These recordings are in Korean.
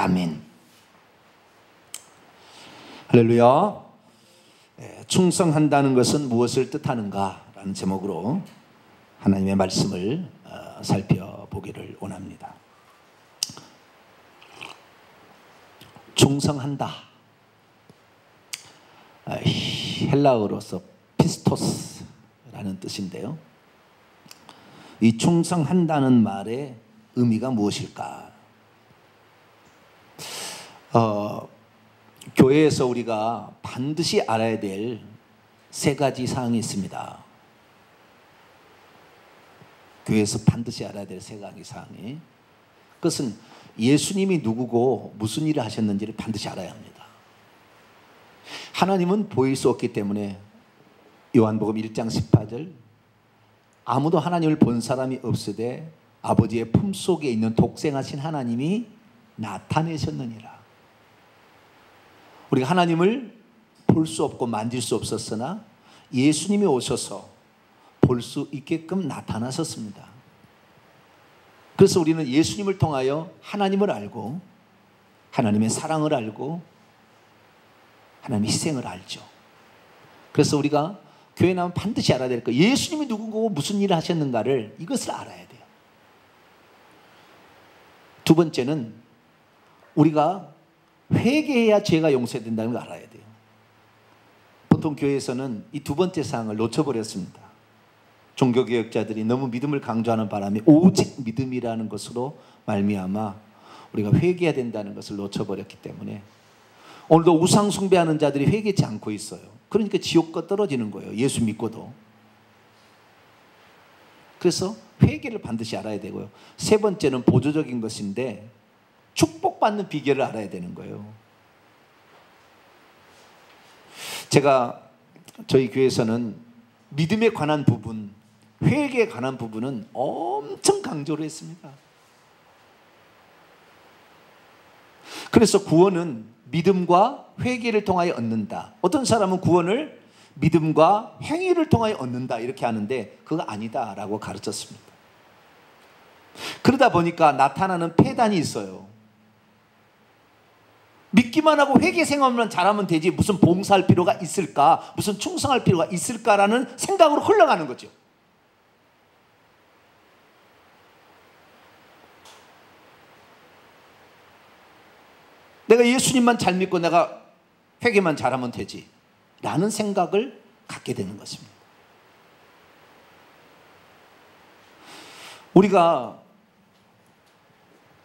아멘. 할렐루야. 충성한다는 것은 무엇을 뜻하는가? 라는 제목으로 하나님의 말씀을 살펴보기를 원합니다. 충성한다. 헬라어로서 피스토스라는 뜻인데요. 이 충성한다는 말의 의미가 무엇일까? 교회에서 우리가 반드시 알아야 될 세 가지 사항이 있습니다. 교회에서 반드시 알아야 될 세 가지 사항이, 그것은 예수님이 누구고 무슨 일을 하셨는지를 반드시 알아야 합니다. 하나님은 보일 수 없기 때문에 요한복음 1장 18절 아무도 하나님을 본 사람이 없으되 아버지의 품속에 있는 독생하신 하나님이 나타내셨느니라. 우리가 하나님을 볼 수 없고 만질 수 없었으나 예수님이 오셔서 볼 수 있게끔 나타나셨습니다. 그래서 우리는 예수님을 통하여 하나님을 알고 하나님의 사랑을 알고 하나님의 희생을 알죠. 그래서 우리가 교회 나오면 반드시 알아야 될 거, 예수님이 누구고 무슨 일을 하셨는가를, 이것을 알아야 돼요. 두 번째는 우리가 회개해야 죄가 용서된다는 걸 알아야 돼요. 보통 교회에서는 이 두 번째 사항을 놓쳐버렸습니다. 종교개혁자들이 너무 믿음을 강조하는 바람에 오직 믿음이라는 것으로 말미암아 우리가 회개해야 된다는 것을 놓쳐버렸기 때문에 오늘도 우상 숭배하는 자들이 회개치 않고 있어요. 그러니까 지옥과 떨어지는 거예요. 예수 믿고도. 그래서 회개를 반드시 알아야 되고요. 세 번째는 보조적인 것인데 축복받는 비결을 알아야 되는 거예요. 제가 저희 교회에서는 믿음에 관한 부분, 회개에 관한 부분은 엄청 강조를 했습니다. 그래서 구원은 믿음과 회개를 통하여 얻는다. 어떤 사람은 구원을 믿음과 행위를 통하여 얻는다 이렇게 하는데 그거 아니다라고 가르쳤습니다. 그러다 보니까 나타나는 폐단이 있어요. 믿기만 하고 회개 생활만 잘하면 되지 무슨 봉사할 필요가 있을까, 무슨 충성할 필요가 있을까라는 생각으로 흘러가는 거죠. 내가 예수님만 잘 믿고 내가 회개만 잘하면 되지 라는 생각을 갖게 되는 것입니다. 우리가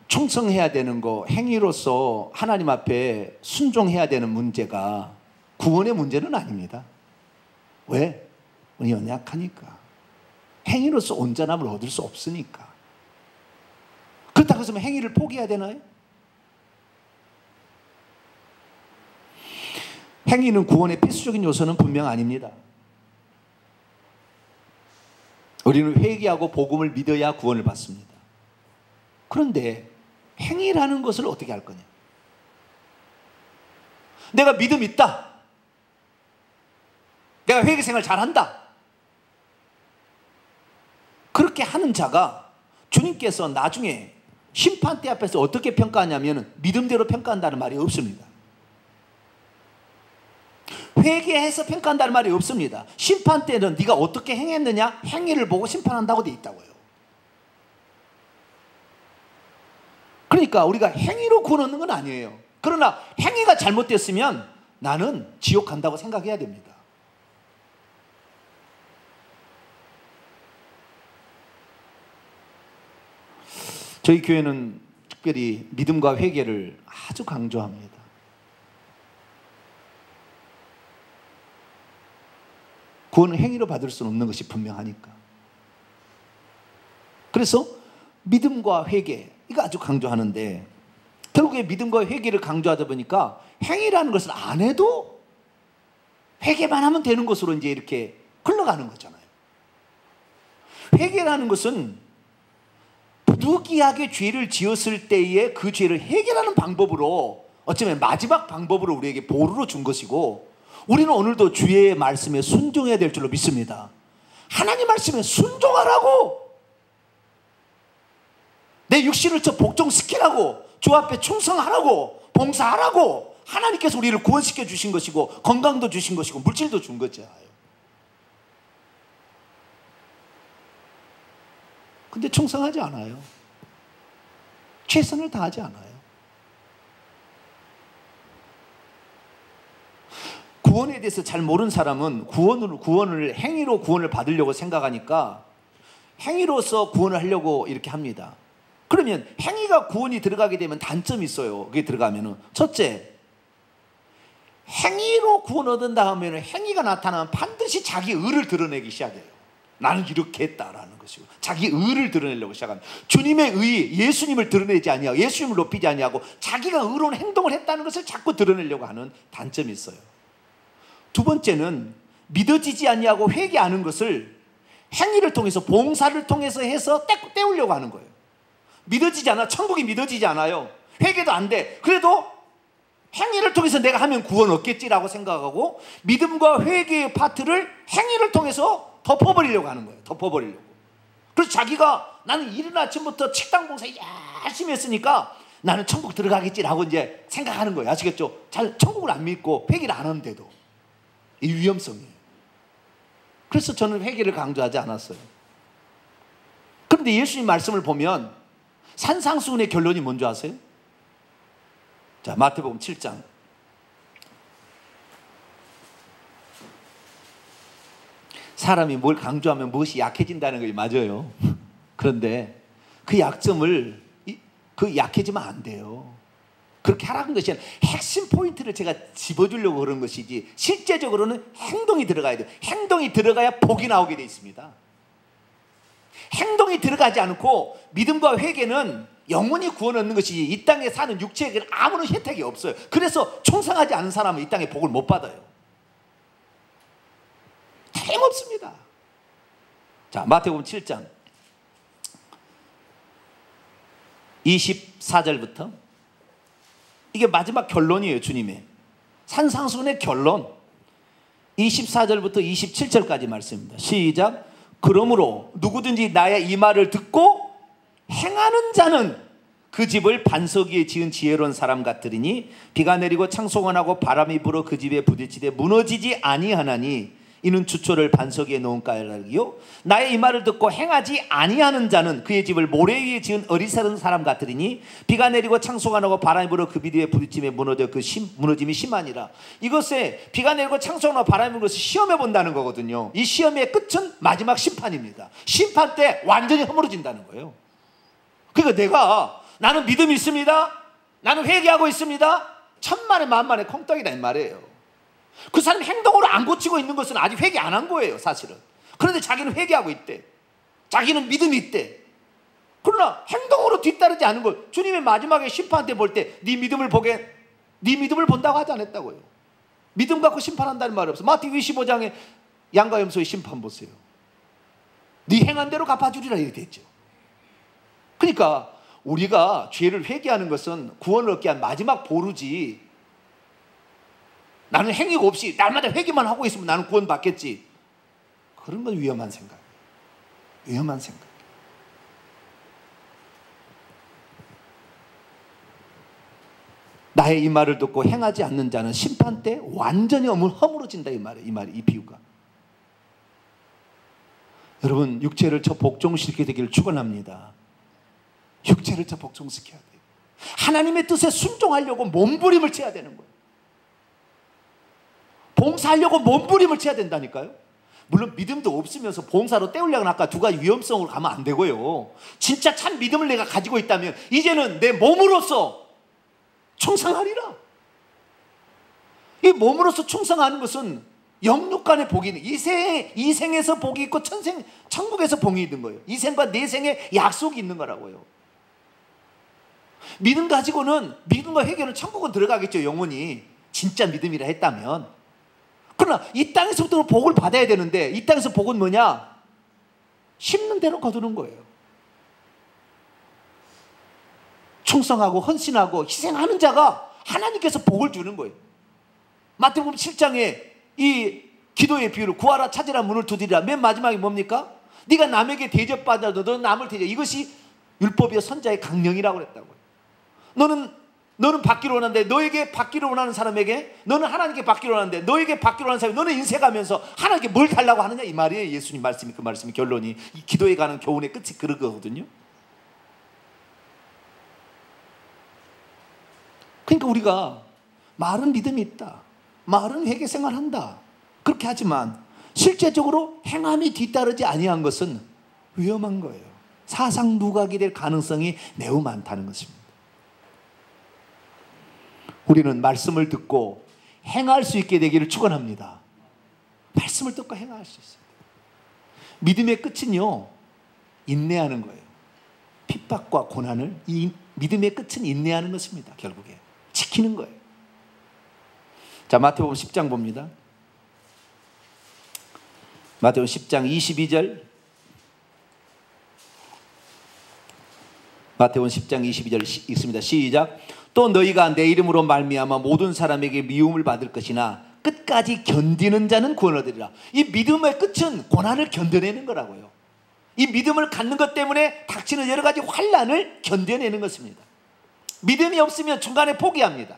충성해야 되는 거, 행위로서 하나님 앞에 순종해야 되는 문제가 구원의 문제는 아닙니다. 왜? 우리 연약하니까. 행위로서 온전함을 얻을 수 없으니까. 그렇다고 해서 행위를 포기해야 되나요? 행위는 구원의 필수적인 요소는 분명 아닙니다. 우리는 회개하고 복음을 믿어야 구원을 받습니다. 그런데 행위라는 것을 어떻게 할 거냐? 내가 믿음 있다. 내가 회개 생활 잘한다. 그렇게 하는 자가 주님께서 나중에 심판대 앞에서 어떻게 평가하냐면 믿음대로 평가한다는 말이 없습니다. 회개해서 평가한다는 말이 없습니다. 심판 때는 네가 어떻게 행했느냐 행위를 보고 심판한다고 돼 있다고요. 그러니까 우리가 행위로 구원 얻는 건 아니에요. 그러나 행위가 잘못됐으면 나는 지옥 간다고 생각해야 됩니다. 저희 교회는 특별히 믿음과 회개를 아주 강조합니다. 구원은 행위로 받을 수는 없는 것이 분명하니까. 그래서 믿음과 회개, 이거 아주 강조하는데 결국에 믿음과 회개를 강조하다 보니까 행위라는 것을 안 해도 회개만 하면 되는 것으로 이제 이렇게 흘러가는 거잖아요. 회개라는 것은 부득이하게 죄를 지었을 때에 그 죄를 해결하는 방법으로, 어쩌면 마지막 방법으로 우리에게 보루로 준 것이고, 우리는 오늘도 주의 말씀에 순종해야 될 줄로 믿습니다. 하나님 말씀에 순종하라고, 내 육신을 저 복종시키라고 주 앞에 충성하라고, 봉사하라고 하나님께서 우리를 구원시켜 주신 것이고 건강도 주신 것이고 물질도 준 거죠. 근데 충성하지 않아요. 최선을 다하지 않아요. 구원에 대해서 잘 모르는 사람은 구원을 행위로 구원을 받으려고 생각하니까 행위로서 구원을 하려고 이렇게 합니다. 그러면 행위가 구원이 들어가게 되면 단점이 있어요. 그게 들어가면은 첫째, 행위로 구원 얻은다 하면 행위가 나타나면 반드시 자기 의를 드러내기 시작해요. 나는 이렇게 했다라는 것이고 자기 의를 드러내려고 시작합니다. 주님의 의, 예수님을 드러내지 아니하고 예수님을 높이지 아니하고 자기가 의로운 행동을 했다는 것을 자꾸 드러내려고 하는 단점이 있어요. 두 번째는 믿어지지 아니하고 회개하는 것을 행위를 통해서 봉사를 통해서 해서 때우려고 하는 거예요. 믿어지지 않아. 천국이 믿어지지 않아요. 회개도 안 돼. 그래도 행위를 통해서 내가 하면 구원 얻겠지라고 생각하고 믿음과 회개의 파트를 행위를 통해서 덮어버리려고 하는 거예요. 덮어버리려고. 그래서 자기가 나는 이른 아침부터 식당 봉사 열심히 했으니까 나는 천국 들어가겠지라고 이제 생각하는 거예요. 아시겠죠? 잘 천국을 안 믿고 회개를 안 하는데도 이 위험성이에요. 그래서 저는 회개를 강조하지 않았어요. 그런데 예수님 말씀을 보면 산상수훈의 결론이 뭔지 아세요? 자, 마태복음 7장. 사람이 뭘 강조하면 무엇이 약해진다는 게 맞아요. 그런데 그 약점을 약해지면 안 돼요. 그렇게 하라는 것이 아니라 핵심 포인트를 제가 집어주려고 그런 것이지 실제적으로는 행동이 들어가야 돼요. 행동이 들어가야 복이 나오게 돼 있습니다. 행동이 들어가지 않고 믿음과 회개는 영원히 구원 얻는 것이지 이 땅에 사는 육체에게는 아무런 혜택이 없어요. 그래서 충성하지 않은 사람은 이 땅에 복을 못 받아요. 다름없습니다. 자, 마태복음 7장 24절부터 이게 마지막 결론이에요. 주님의 산상수훈의 결론 24절부터 27절까지 말씀입니다. 시작. 그러므로 누구든지 나의 이 말을 듣고 행하는 자는 그 집을 반석 위에 지은 지혜로운 사람 같으리니 비가 내리고 창소가 나고 바람이 불어 그 집에 부딪히되 무너지지 아니하나니 이는 주초를 반석 위에 놓은 까닭이요 나의 이 말을 듣고 행하지 아니하는 자는 그의 집을 모래 위에 지은 어리석은 사람 같으리니 비가 내리고 창소가 나고 바람이 불어 그 비디에 부딪힘에 무너져 무너짐이 심하니라. 이것에 비가 내리고 창소가 나고 바람이 불어 것을 시험해 본다는 거거든요. 이 시험의 끝은 마지막 심판입니다. 심판 때 완전히 허물어진다는 거예요. 그러니까 나는 믿음이 있습니다. 나는 회개하고 있습니다. 천만에 만만에 콩떡이다 이 말이에요. 그 사람이 행동으로 안 고치고 있는 것은 아직 회개 안 한 거예요, 사실은. 그런데 자기는 회개하고 있대. 자기는 믿음이 있대. 그러나 행동으로 뒤따르지 않은 걸 주님의 마지막에 심판 때 볼 때 네 믿음을 본다고 하지 않았다고요. 믿음 갖고 심판한다는 말이 없어. 마태복음 25장에 양과 염소의 심판 보세요. 네 행한 대로 갚아주리라 이렇게 됐죠. 그러니까 우리가 죄를 회개하는 것은 구원을 얻게 한 마지막 보루지 나는 행위가 없이 날마다 회개만 하고 있으면 나는 구원 받겠지. 그런 건 위험한 생각이에요. 위험한 생각. 나의 이 말을 듣고 행하지 않는 자는 심판 때 완전히 허물어진다 이 비유가. 여러분 육체를 저 복종시키게 되기를 축원합니다. 육체를 저 복종시켜야 돼요. 하나님의 뜻에 순종하려고 몸부림을 쳐야 되는 거예요. 봉사하려고 몸부림을 쳐야 된다니까요. 물론 믿음도 없으면서 봉사로 때우려고 아까 두 가지 위험성으로 가면 안 되고요. 진짜 참 믿음을 내가 가지고 있다면 이제는 내 몸으로서 충성하리라. 이 몸으로서 충성하는 것은 영육간의 복이 있는 이생에서 복이 있고 천국에서 복이 있는 거예요. 이생과 내생에 약속이 있는 거라고요. 믿음 가지고는 믿음과 회개는 천국은 들어가겠죠. 영원히 진짜 믿음이라 했다면. 그러나 이 땅에서부터 복을 받아야 되는데 이 땅에서 복은 뭐냐? 심는 대로 거두는 거예요. 충성하고 헌신하고 희생하는 자가 하나님께서 복을 주는 거예요. 마태복음 7장에 이 기도의 비유를 구하라 찾으라 문을 두드리라 맨 마지막에 뭡니까? 네가 남에게 대접받아도 너 남을 대접. 이것이 율법이요 선자의 강령이라고 그랬다고요. 너는 받기를 원하는데, 너에게 받기를 원하는 사람에게, 너는 하나님께 받기를 원하는데, 너에게 받기를 원하는 사람이 너는 인쇄가면서 하나님께 뭘 달라고 하느냐, 이 말이에요. 예수님 말씀이, 그 말씀이 결론이, 이 기도에 가는 교훈의 끝이 그런 거거든요. 그러니까 우리가 말은 믿음이 있다, 말은 회개 생활한다, 그렇게 하지만 실제적으로 행함이 뒤따르지 아니한 것은 위험한 거예요. 사상 누각이 될 가능성이 매우 많다는 것입니다. 우리는 말씀을 듣고 행할 수 있게 되기를 축원합니다. 말씀을 듣고 행할 수 있어요. 믿음의 끝은요, 인내하는 거예요. 핍박과 고난을, 이 믿음의 끝은 인내하는 것입니다. 결국에 지키는 거예요. 자, 마태복음 10장 봅니다. 마태복음 10장 22절. 마태복음 10장 22절 읽습니다. 시작. 또 너희가 내 이름으로 말미암아 모든 사람에게 미움을 받을 것이나 끝까지 견디는 자는 구원을 얻으리라. 이 믿음의 끝은 고난을 견뎌내는 거라고요. 이 믿음을 갖는 것 때문에 닥치는 여러 가지 환난을 견뎌내는 것입니다. 믿음이 없으면 중간에 포기합니다.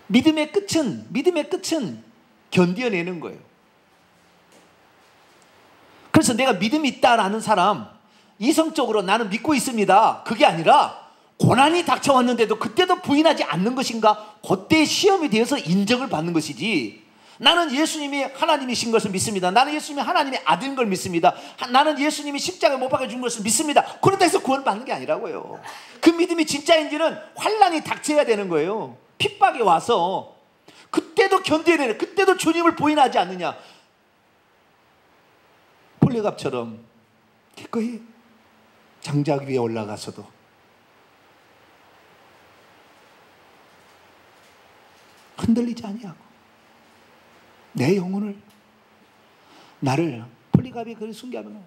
믿음의 끝은 견뎌내는 거예요. 그래서 내가 믿음이 있다라는 사람, 이성적으로 나는 믿고 있습니다, 그게 아니라 고난이 닥쳐왔는데도 그때도 부인하지 않는 것인가, 그때의 시험에 대해서 인정을 받는 것이지, 나는 예수님이 하나님이신 것을 믿습니다, 나는 예수님이 하나님의 아들인 걸 믿습니다, 나는 예수님이 십자가에 못 박혀 죽은 것을 믿습니다, 그렇다 해서 구원받는 게 아니라고요. 그 믿음이 진짜인지는 환난이 닥쳐야 되는 거예요. 핍박이 와서 그때도 견뎌야 되는, 그때도 주님을 부인하지 않느냐. 폴리갑처럼 기꺼이 장작 위에 올라가서도 흔들리지 아니하고 내 영혼을, 나를 폴리갑이 그리 순교하면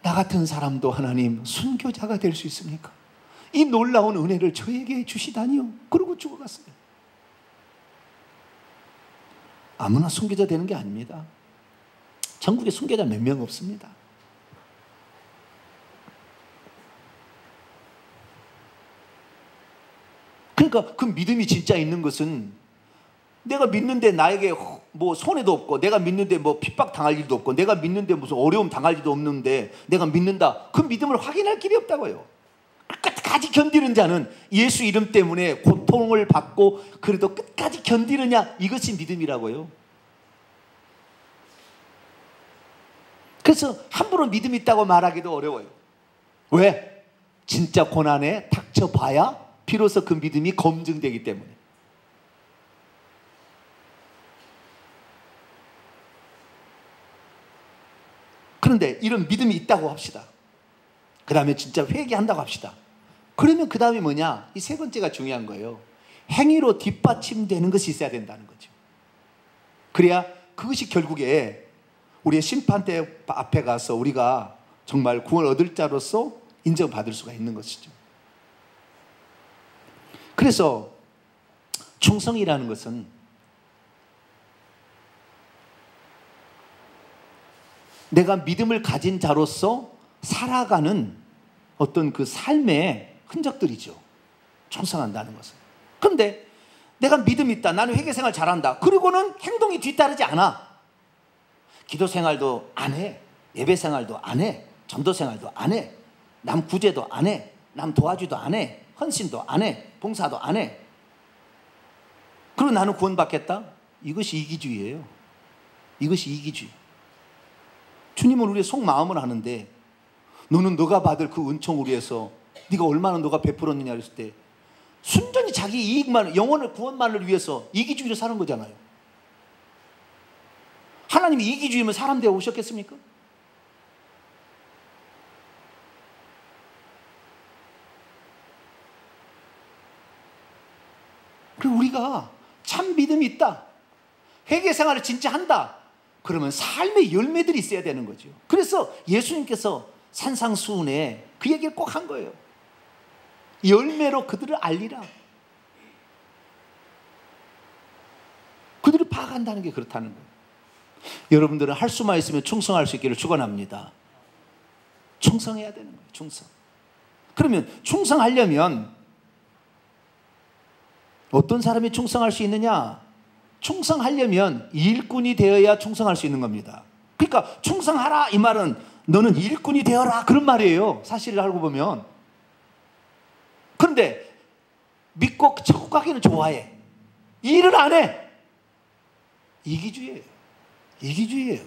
나 같은 사람도 하나님 순교자가 될 수 있습니까? 이 놀라운 은혜를 저에게 주시다니요. 그러고 죽어갔어요. 아무나 순교자 되는 게 아닙니다. 전국에 순교자 몇 명 없습니다. 그러니까 그 믿음이 진짜 있는 것은, 내가 믿는데 나에게 뭐 손해도 없고, 내가 믿는데 뭐 핍박 당할 일도 없고, 내가 믿는데 무슨 어려움 당할 일도 없는데 내가 믿는다, 그 믿음을 확인할 길이 없다고요. 끝까지 견디는 자는, 예수 이름 때문에 고통을 받고 그래도 끝까지 견디느냐, 이것이 믿음이라고요. 그래서 함부로 믿음 있다고 말하기도 어려워요. 왜? 진짜 고난에 닥쳐봐야 비로소 그 믿음이 검증되기 때문에. 그런데 이런 믿음이 있다고 합시다. 그 다음에 진짜 회개한다고 합시다. 그러면 그 다음에 뭐냐? 이 세 번째가 중요한 거예요. 행위로 뒷받침되는 것이 있어야 된다는 거죠. 그래야 그것이 결국에 우리의 심판대 앞에 가서 우리가 정말 구원을 얻을 자로서 인정받을 수가 있는 것이죠. 그래서 충성이라는 것은 내가 믿음을 가진 자로서 살아가는 어떤 그 삶의 흔적들이죠. 충성한다는 것은. 그런데 내가 믿음이 있다, 나는 회개생활 잘한다, 그리고는 행동이 뒤따르지 않아. 기도생활도 안 해, 예배생활도 안 해, 전도생활도 안 해, 남 구제도 안 해, 남 도와주도 안 해, 헌신도 안 해, 봉사도 안 해. 그리고 나는 구원받겠다? 이것이 이기주의예요. 이것이 이기주의. 주님은 우리의 속마음을 아는데, 너는 너가 받을 그 은총을 위해서 네가 얼마나 너가 베풀었느냐 했을 때 순전히 자기 이익만, 영혼을 구원만을 위해서 이기주의로 사는 거잖아요. 하나님이 이기주의면 사람 되어 오셨겠습니까? 그리고 우리가 참 믿음이 있다, 회개생활을 진짜 한다, 그러면 삶의 열매들이 있어야 되는 거죠. 그래서 예수님께서 산상수훈에 그 얘기를 꼭 한 거예요. 열매로 그들을 알리라. 그들을 파악한다는 게 그렇다는 거예요. 여러분들은 할 수만 있으면 충성할 수 있기를 축원합니다. 충성해야 되는 거예요. 충성. 그러면 충성하려면 어떤 사람이 충성할 수 있느냐? 충성하려면 일꾼이 되어야 충성할 수 있는 겁니다. 그러니까 충성하라 이 말은 너는 일꾼이 되어라 그런 말이에요. 사실을 알고 보면. 그런데 믿고 천국 가기는 좋아해. 일을 안 해. 이기주의예요. 이기주의예요.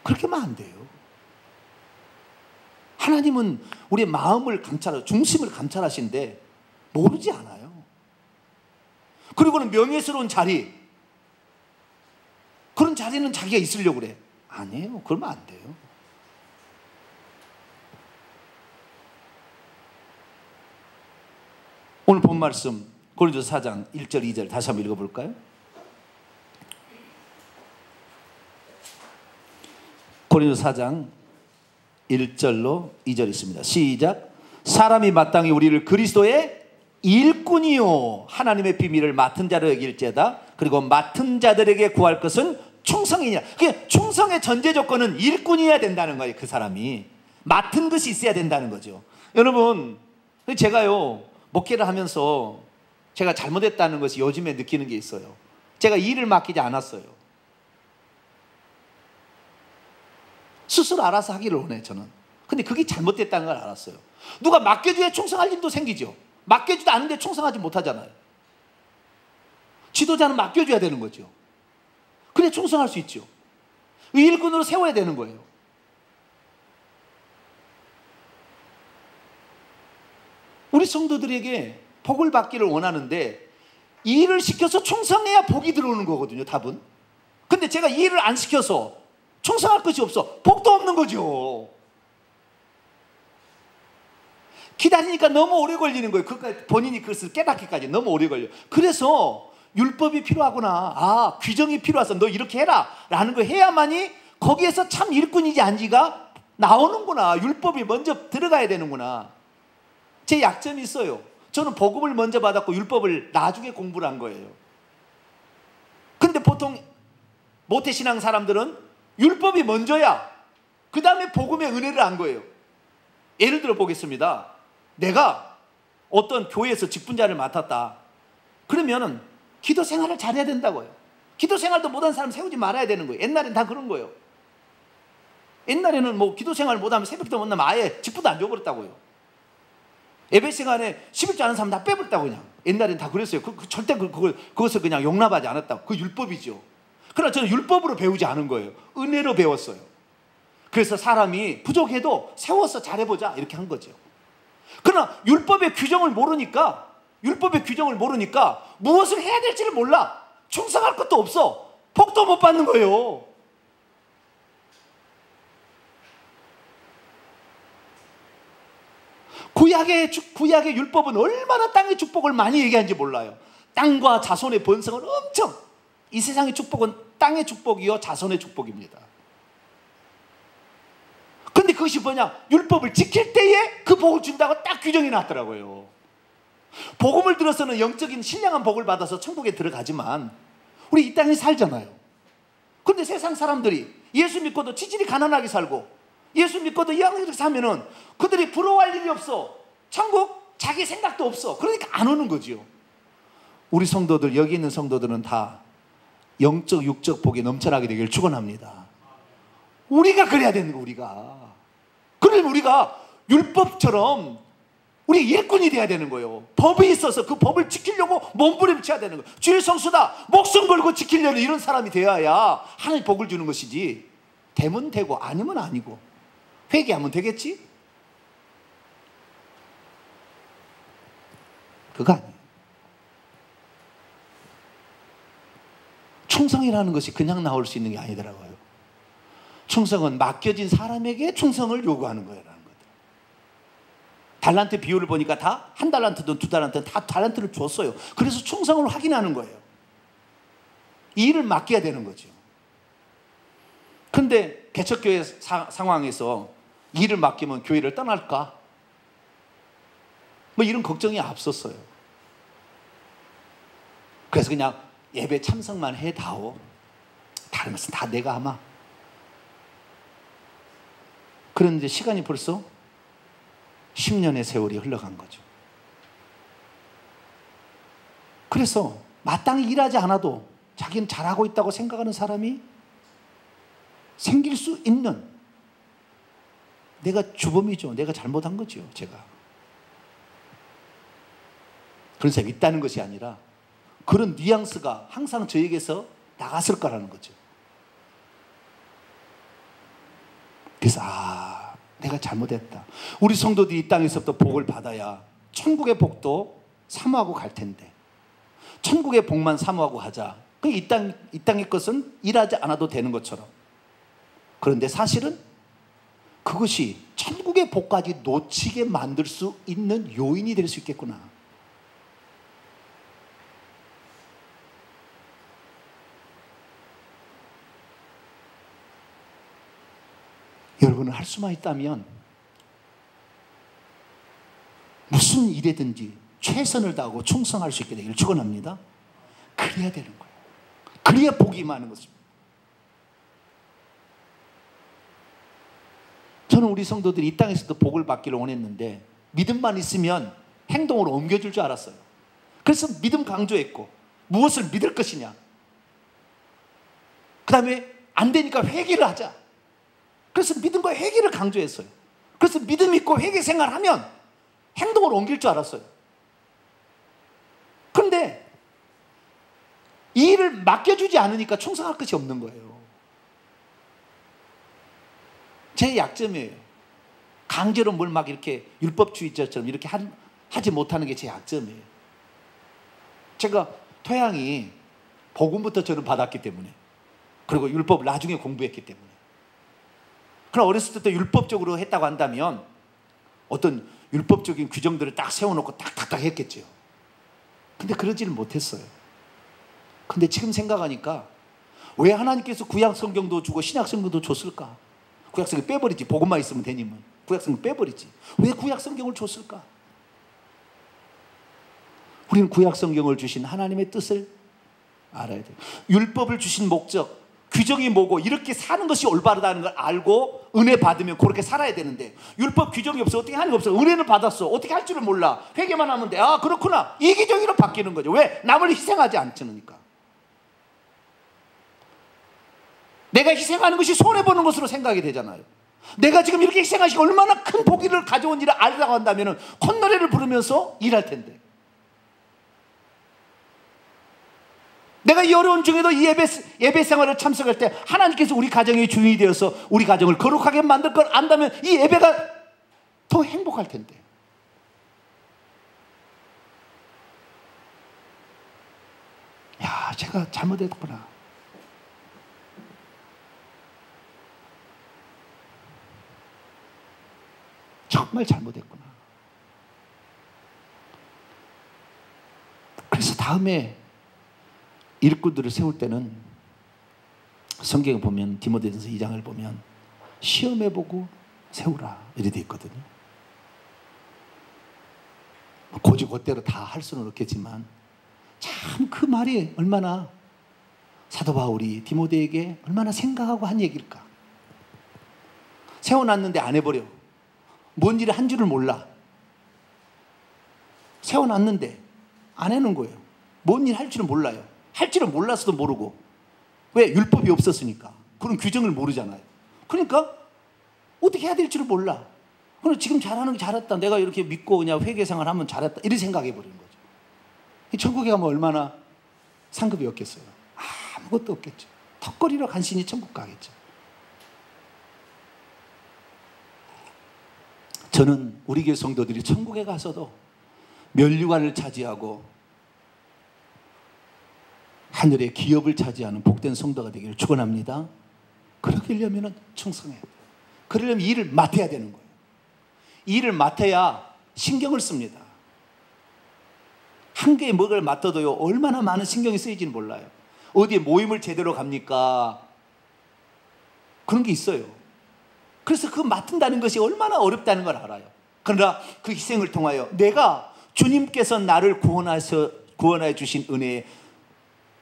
그렇게 하면 안 돼요. 하나님은 우리의 마음을 감찰하고 중심을 감찰하시는데 모르지 않아요. 그리고는 명예스러운 자리, 그런 자리는 자기가 있으려고 그래. 아니에요. 그러면 안 돼요. 오늘 본 말씀 고린도서 4장 1절 2절 다시 한번 읽어볼까요? 고린도서 4장 1절로 2절 있습니다. 시작. 사람이 마땅히 우리를 그리스도의 일꾼이요 하나님의 비밀을 맡은 자로 여길지어다. 그리고 맡은 자들에게 구할 것은 충성이냐. 그게 충성의 전제 조건은 일꾼이어야 된다는 거예요. 그 사람이 맡은 것이 있어야 된다는 거죠. 여러분, 제가요 목회를 하면서 제가 잘못했다는 것이 요즘에 느끼는 게 있어요. 제가 일을 맡기지 않았어요. 스스로 알아서 하기를 원해요. 저는. 근데 그게 잘못됐다는 걸 알았어요. 누가 맡겨줘야 충성할 일도 생기죠. 맡겨주지도 않은데 충성하지 못하잖아요. 지도자는 맡겨줘야 되는 거죠. 그래 충성할 수 있죠. 일꾼으로 세워야 되는 거예요. 우리 성도들에게 복을 받기를 원하는데 일을 시켜서 충성해야 복이 들어오는 거거든요. 답은. 근데 제가 일을 안 시켜서 충성할 것이 없어. 복도 없는 거죠. 기다리니까 너무 오래 걸리는 거예요. 본인이 그것을 깨닫기까지 너무 오래 걸려요. 그래서 율법이 필요하구나. 아, 규정이 필요해서 너 이렇게 해라 라는 거 해야만이 거기에서 참 일꾼이지 아닌지가 나오는구나. 율법이 먼저 들어가야 되는구나. 제 약점이 있어요. 저는 복음을 먼저 받았고 율법을 나중에 공부를 한 거예요. 근데 보통 모태신앙 사람들은 율법이 먼저야 그 다음에 복음의 은혜를 안 거예요. 예를 들어 보겠습니다. 내가 어떤 교회에서 직분자를 맡았다. 그러면은 기도 생활을 잘해야 된다고요. 기도 생활도 못하는 사람 세우지 말아야 되는 거예요. 옛날엔 다 그런 거예요. 옛날에는 뭐 기도 생활 못하면 새벽기도 못 나면 아예 직분도 안 줘버렸다고요. 예배 시간에 11조 하는 사람 다 빼버렸다고 그냥. 옛날엔 다 그랬어요. 절대 그것을 그냥 용납하지 않았다고. 그 율법이죠. 그러나 저는 율법으로 배우지 않은 거예요. 은혜로 배웠어요. 그래서 사람이 부족해도 세워서 잘해보자 이렇게 한 거죠. 그러나 율법의 규정을 모르니까 무엇을 해야 될지를 몰라. 충성할 것도 없어. 복도 못 받는 거예요. 구약의 율법은 얼마나 땅의 축복을 많이 얘기하는지 몰라요. 땅과 자손의 번성을 엄청. 이 세상의 축복은 땅의 축복이요 자손의 축복입니다. 근데 그것이 뭐냐? 율법을 지킬 때에 그 복을 준다고 딱 규정이 났더라고요. 복음을 들어서는 영적인 신령한 복을 받아서 천국에 들어가지만 우리 이 땅에 살잖아요. 그런데 세상 사람들이 예수 믿고도 지질이 가난하게 살고 예수 믿고도 이렇게 사면은 그들이 부러워할 일이 없어. 천국 자기 생각도 없어. 그러니까 안 오는 거지요. 우리 성도들, 여기 있는 성도들은 다 영적 육적 복이 넘쳐나게 되길 축원합니다. 우리가 그래야 되는 거. 그러면 우리가 율법처럼 우리 일꾼이 돼야 되는 거예요. 법이 있어서 그 법을 지키려고 몸부림쳐야 되는 거예요. 주의 성수다 목숨 걸고 지키려는 이런 사람이 되어야 하나님 복을 주는 것이지. 되면 되고 아니면 아니고 회개하면 되겠지? 그거 아니에요. 충성이라는 것이 그냥 나올 수 있는 게 아니더라고요. 충성은 맡겨진 사람에게 충성을 요구하는 거라는 거예요. 달란트 비율을 보니까 다 한 달란트든 두 달란트든 다 달란트를 줬어요. 그래서 충성을 확인하는 거예요. 이 일을 맡겨야 되는 거죠. 근데 개척교회 상황에서 일을 맡기면 교회를 떠날까? 뭐 이런 걱정이 앞섰어요. 그래서 그냥 예배 참석만 해다오. 다른 것은 다 내가 아마. 그런데 시간이 벌써 10년의 세월이 흘러간 거죠. 그래서 마땅히 일하지 않아도 자기는 잘하고 있다고 생각하는 사람이 생길 수 있는, 내가 주범이죠. 내가 잘못한 거죠, 제가. 그런 사람이 있다는 것이 아니라 그런 뉘앙스가 항상 저에게서 나갔을 거라는 거죠. 그래서 내가 잘못했다. 우리 성도들이 이 땅에서부터 복을 받아야 천국의 복도 사모하고 갈 텐데, 천국의 복만 사모하고 가자. 이 땅의 것은 일하지 않아도 되는 것처럼. 그런데 사실은 그것이 천국의 복까지 놓치게 만들 수 있는 요인이 될 수 있겠구나. 여러분은 할 수만 있다면 무슨 일에든지 최선을 다하고 충성할 수 있게 되기를 축원합니다. 그래야 되는 거예요. 그래야 복이 임하는 것입니다. 저는 우리 성도들이 이 땅에서도 복을 받기를 원했는데 믿음만 있으면 행동으로 옮겨줄 줄 알았어요. 그래서 믿음 강조했고, 무엇을 믿을 것이냐, 그 다음에 안 되니까 회개를 하자. 그래서 믿음과 회개를 강조했어요. 그래서 믿음 있고 회개 생활하면 행동으로 옮길 줄 알았어요. 그런데 이 일을 맡겨주지 않으니까 충성할 것이 없는 거예요. 제 약점이에요. 강제로 뭘 막 이렇게 율법주의자처럼 이렇게 하지 못하는 게 제 약점이에요. 제가 토양이 복음부터 저는 받았기 때문에, 그리고 율법을 나중에 공부했기 때문에. 그럼 어렸을 때부터 율법적으로 했다고 한다면 어떤 율법적인 규정들을 딱 세워놓고 딱딱딱 했겠죠. 근데 그러지는 못했어요. 근데 지금 생각하니까 왜 하나님께서 구약 성경도 주고 신약 성경도 줬을까? 구약 성경 빼버리지. 복음만 있으면 되니면 구약 성경 빼버리지. 왜 구약 성경을 줬을까? 우리는 구약 성경을 주신 하나님의 뜻을 알아야 돼요. 율법을 주신 목적, 규정이 뭐고 이렇게 사는 것이 올바르다는 걸 알고 은혜 받으면 그렇게 살아야 되는데, 율법 규정이 없어 어떻게 하는 거 없어. 은혜를 받았어 어떻게 할 줄을 몰라. 회개만 하면 돼. 그렇구나. 이기적으로 바뀌는 거죠. 왜? 남을 희생하지 않으니까. 내가 희생하는 것이 손해보는 것으로 생각이 되잖아요. 내가 지금 이렇게 희생하시고 얼마나 큰 복을 가져온 일을 알라고 한다면 콧노래를 부르면서 일할 텐데, 내가 이 어려운 중에도 이 예배 생활을 참석할 때 하나님께서 우리 가정의 주인이 되어서 우리 가정을 거룩하게 만들 걸 안다면 이 예배가 더 행복할 텐데. 야, 제가 잘못했구나. 정말 잘못했구나. 그래서 다음에 일꾼들을 세울 때는 성경에 보면 디모데전서 2장을 보면 시험해보고 세우라 이렇게 돼 있거든요. 고지고대로 다 할 수는 없겠지만 참 그 말이 얼마나 사도 바울이 디모데에게 얼마나 생각하고 한 얘기일까. 세워놨는데 안 해버려. 뭔 일을 한 줄을 몰라. 세워놨는데 안 해놓은 거예요. 뭔 일 할 줄은 몰라요. 할 줄은 몰라서도 모르고. 왜? 율법이 없었으니까. 그런 규정을 모르잖아요. 그러니까 어떻게 해야 될 줄을 몰라. 그럼 지금 잘하는 게 잘했다. 내가 이렇게 믿고 그냥 회개생활 하면 잘했다. 이렇게 생각해 버리는 거죠. 천국에 가면 얼마나 상급이 없겠어요. 아무것도 없겠죠. 턱걸이로 간신히 천국 가겠죠. 저는 우리 교회 성도들이 천국에 가서도 면류관을 차지하고 하늘의 기업을 차지하는 복된 성도가 되기를 축원합니다. 그러려면 충성해야 돼요. 그러려면 일을 맡아야 되는 거예요. 일을 맡아야 신경을 씁니다. 한 개의 먹을 맡아도요 얼마나 많은 신경이 쓰이지는 몰라요. 어디에 모임을 제대로 갑니까? 그런 게 있어요. 그래서 그 맡은다는 것이 얼마나 어렵다는 걸 알아요. 그러나 그 희생을 통하여 내가 주님께서 나를 구원하여 주신 은혜에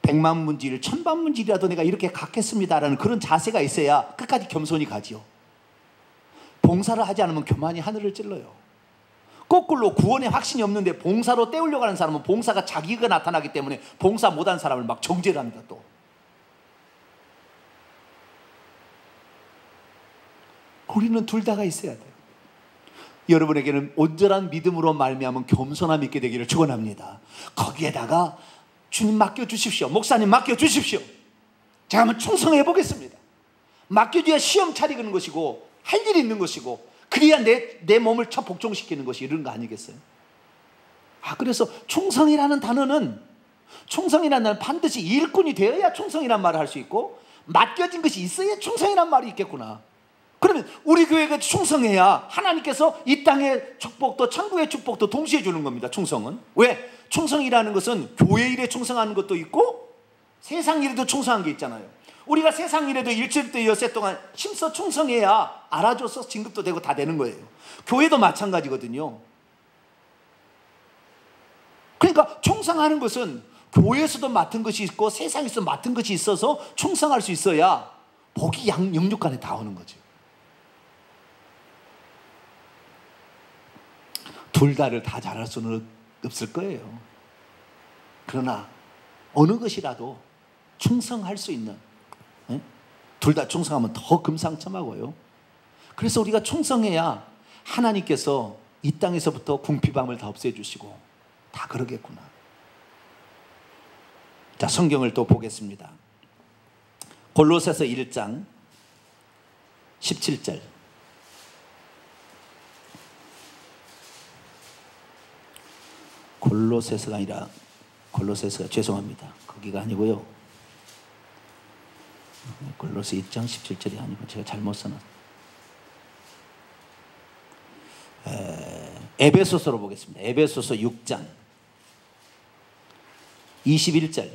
100만 문지를 1000만 문지라도 내가 이렇게 갖겠습니다라는 그런 자세가 있어야 끝까지 겸손히 가지요. 봉사를 하지 않으면 교만이 하늘을 찔러요. 거꾸로 구원의 확신이 없는데 봉사로 때우려고 하는 사람은 봉사가 자기가 나타나기 때문에 봉사 못한 사람을 막 정죄를 합니다. 또 우리는 둘 다가 있어야 돼요. 여러분에게는 온전한 믿음으로 말미암은 겸손함 있게 되기를 축원합니다. 거기에다가 주님 맡겨주십시오. 목사님 맡겨주십시오. 제가 한번 충성해 보겠습니다. 맡겨줘야 시험 차리는 것이고 할 일이 있는 것이고 그래야 내 몸을 첫 복종시키는 것이 이런 거 아니겠어요? 그래서 충성이라는 단어는 반드시 일꾼이 되어야 충성이라는 말을 할 수 있고 맡겨진 것이 있어야 충성이라는 말이 있겠구나. 그러면 우리 교회가 충성해야 하나님께서 이 땅의 축복도 천국의 축복도 동시에 주는 겁니다. 충성은. 왜? 충성이라는 것은 교회 일에 충성하는 것도 있고 세상 일에도 충성한 게 있잖아요. 우리가 세상 일에도 일주일 때 엿새 동안 힘써 충성해야 알아줘서 진급도 되고 다 되는 거예요. 교회도 마찬가지거든요. 그러니까 충성하는 것은 교회에서도 맡은 것이 있고 세상에서 맡은 것이 있어서 충성할 수 있어야 복이 영육간에 다 오는 거죠. 둘 다를 다 잘할 수는 없을 거예요. 그러나 어느 것이라도 충성할 수 있는, 둘 다 충성하면 더 금상첨화고요. 그래서 우리가 충성해야 하나님께서 이 땅에서부터 궁핍함을 다 없애주시고 다 그러겠구나. 자, 성경을 또 보겠습니다. 골로새서 1장 17절. 골로새서가 아니라 골로새서가 죄송합니다. 거기가 아니고요. 골로새 1장 17절이 아니고 제가 잘못 써놨어요. 에베소서로 보겠습니다. 에베소서 6장 21절.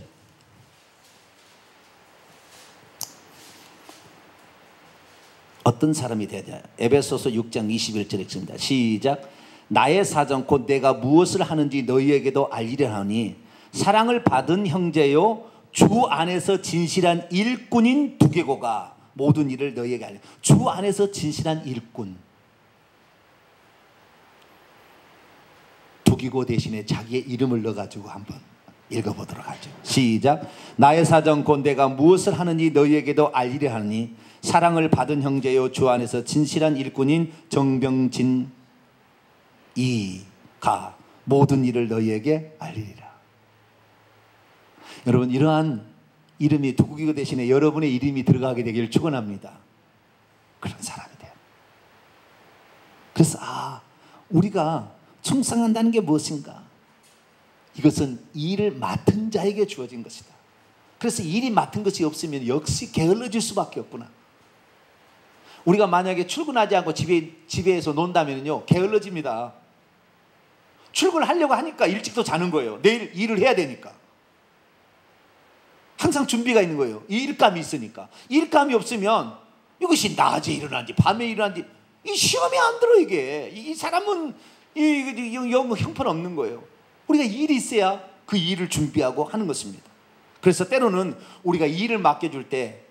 어떤 사람이 되야 돼? 에베소서 6장 21절에 있습니다. 시작. 나의 사정 곧 내가 무엇을 하는지 너희에게도 알리려 하니 사랑을 받은 형제요 주 안에서 진실한 일꾼인 두개고가 모든 일을 너희에게 알려. 주 안에서 진실한 일꾼. 두기고 대신에 자기의 이름을 넣어가지고 한번 읽어보도록 하죠. 시작. 나의 사정 곧 내가 무엇을 하는지 너희에게도 알리려 하니 사랑을 받은 형제요 주 안에서 진실한 일꾼인 정병진 이가 모든 일을 너희에게 알리리라. 여러분, 이러한 이름이 두기고 대신에 여러분의 이름이 들어가게 되기를 축원합니다. 그런 사람이 돼요. 그래서 우리가 충성한다는 게 무엇인가? 이것은 일을 맡은 자에게 주어진 것이다. 그래서 일이 맡은 것이 없으면 역시 게을러질 수밖에 없구나. 우리가 만약에 출근하지 않고 집에서 논다면요 게을러집니다. 출근하려고 하니까 일찍도 자는 거예요. 내일 일을 해야 되니까. 항상 준비가 있는 거예요. 일감이 있으니까. 일감이 없으면 이것이 낮에 일어나는지 밤에 일어나는지 이 시험에 안 들어. 이게 이 사람은 형편없는 거예요. 우리가 일이 있어야 그 일을 준비하고 하는 것입니다. 그래서 때로는 우리가 일을 맡겨줄 때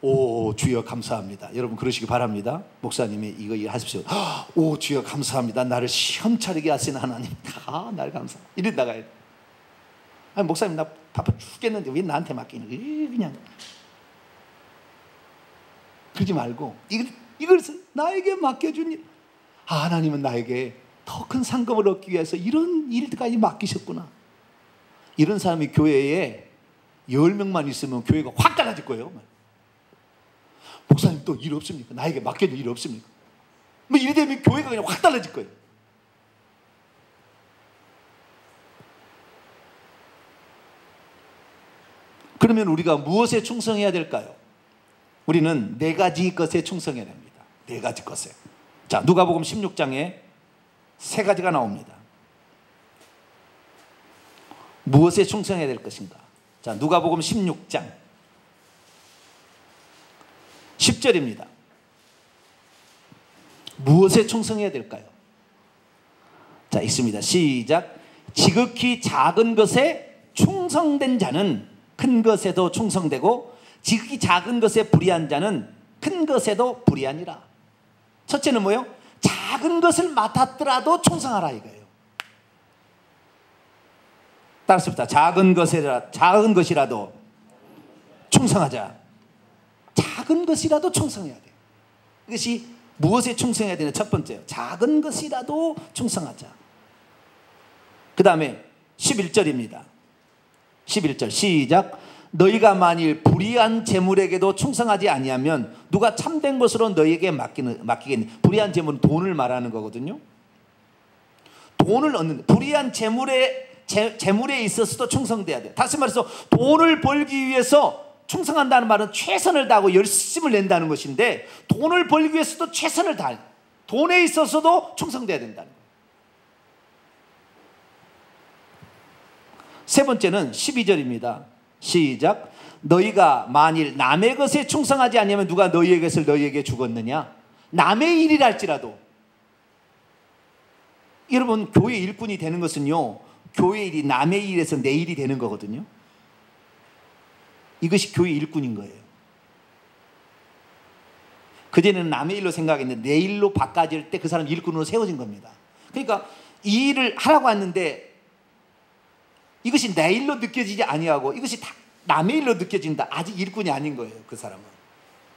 오 주여 감사합니다. 여러분 그러시기 바랍니다. 목사님이 이거 하십시오. 오 주여 감사합니다. 나를 시험차리게 하신 하나님. 나를 감사합니다. 이래 나가야 돼. 목사님 나 바빠 죽겠는데 왜 나한테 맡기는 거야? 그냥 그러지 말고 이걸 나에게 맡겨준 일. 하나님은 나에게 더 큰 상급을 얻기 위해서 이런 일까지 맡기셨구나. 이런 사람이 교회에 10명만 있으면 교회가 확 달라질 거예요. 목사님 또 일 없습니까? 나에게 맡겨준 일 없습니까? 뭐 이래 되면 교회가 그냥 확 달라질 거예요. 그러면 우리가 무엇에 충성해야 될까요? 우리는 4가지 것에 충성해야 됩니다. 4가지 것에. 자, 누가복음 16장에 3가지가 나옵니다. 무엇에 충성해야 될 것인가? 자, 누가복음 16장 10절입니다. 무엇에 충성해야 될까요? 자, 있습니다. 시작. 지극히 작은 것에 충성된 자는 큰 것에도 충성되고 지극히 작은 것에 불의한 자는 큰 것에도 불의하니라. 첫째는 뭐예요? 작은 것을 맡았더라도 충성하라 이거예요. 따라습니다. 작은 것이라도 충성하자. 작은 것이라도 충성해야 돼요. 이것이 무엇에 충성해야 되는 첫 번째예요. 작은 것이라도 충성하자. 그 다음에 11절입니다. 11절 시작. 너희가 만일 불의한 재물에게도 충성하지 아니하면 누가 참된 것으로 너희에게 맡기겠니? 불의한 재물은 돈을 말하는 거거든요. 돈을 얻는, 불의한 재물에 있어서도 충성돼야 돼. 다시 말해서 돈을 벌기 위해서 충성한다는 말은 최선을 다하고 열심을 낸다는 것인데, 돈을 벌기 위해서도 최선을 다해. 돈에 있어서도 충성돼야 된다는 거예요. 세 번째는 12절입니다. 시작. 너희가 만일 남의 것에 충성하지 않으면 누가 너희의 것을 너희에게 주겠느냐? 남의 일이랄지라도. 여러분, 교회 일꾼이 되는 것은요, 교회 일이 남의 일에서 내 일이 되는 거거든요. 이것이 교회 일꾼인 거예요. 그전에는 남의 일로 생각했는데 내 일로 바꿔질 때 그 사람 일꾼으로 세워진 겁니다. 그러니까 이 일을 하라고 했는데 이것이 내 일로 느껴지지 아니하고 이것이 다 남의 일로 느껴진다. 아직 일꾼이 아닌 거예요. 그 사람은.